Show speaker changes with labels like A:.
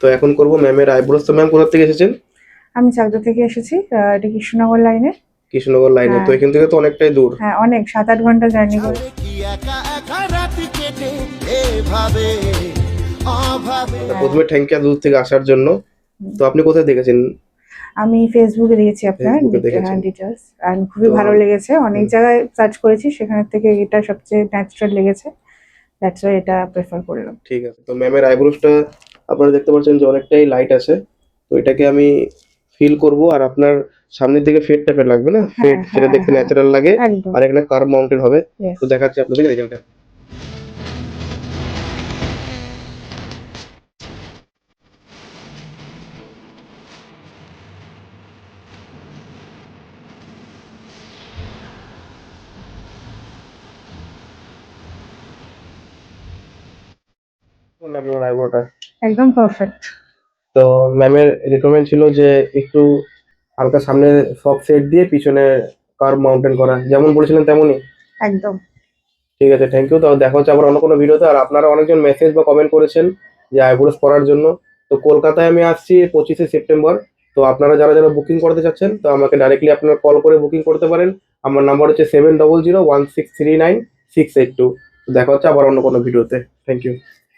A: তো এখন করব ম্যামের আইব্রোস। তো ম্যাম কোথা থেকে এসেছেন?
B: আমি চাকদা থেকে এসেছি, এটা কৃষ্ণনগর লাইনে।
A: কৃষ্ণনগর লাইনে। তো
B: হ্যাঁ
A: এখান থেকে তো অনেকটাই দূর।
B: হ্যাঁ, অনেক 7-8 ঘন্টা জার্নি করে।
A: প্রথমে থ্যাংক ইউ দূর থেকে আসার জন্য।
B: হুম।
A: তো আপনি কোথায় দেখেছেন?
B: আমি ফেসবুকে দেখেছি আপনার
A: ফেসবুকে দেখেছেন।
B: ডিটেলস, অ্যান্ড খুবই
A: তো
B: ভালো লেগেছে। অনেক জায়গায় সার্চ করেছি, সেখান থেকে এটা সবচেয়ে ন্যাচারাল লেগেছে, দ্যাটস ওয়াই এটা প্রেফার করলাম।
A: ঠিক আছে। তো ম্যামের আইব্রোসটা আপনারা দেখতে পাচ্ছেন যে অনেকটাই লাইট আছে। তো এটাকে আমি ফিল করব, আর আপনার সামনের দিকে ফেড টাইপের লাগবে না,
B: হ্যাঁ
A: ফেড যেটা
B: হ্যাঁ
A: দেখতে
B: হ্যাঁ,
A: ন্যাচারাল লাগে।
B: একদম।
A: আর এখানে কার্ভ মাউন্টেড হবে।
B: ইয়েস।
A: তো দেখাচ্ছি আপনাদের রেজাল্টটা। আপনার আইব্রোটা
B: একদম পারফেক্ট।
A: তো ম্যামের রেকমেন্ড ছিল যে একটু হালকা সামনে সফট শেড দিয়ে পিছনে কার্ভ মাউন্টেন করা, যেমন বলেছিলেন তেমনই।
B: একদম।
A: ঠিক আছে, থ্যাংক ইউ। তো দেখা হচ্ছে আবার অন্য কোনো ভিডিওতে। আর আপনারা অনেকজন মেসেজ বা কমেন্ট করেছেন যে আইব্রোস করার জন্য। তো কলকাতায় আমি আসছি 25শে সেপ্টেম্বর। তো আপনারা যারা যারা বুকিং করতে চাচ্ছেন, তো আমাকে ডাইরেক্টলি আপনারা কল করে বুকিং করতে পারেন। আমার নাম্বার হচ্ছে 7001639682। দেখা হচ্ছে আবার অন্য কোনো ভিডিওতে। Thank you.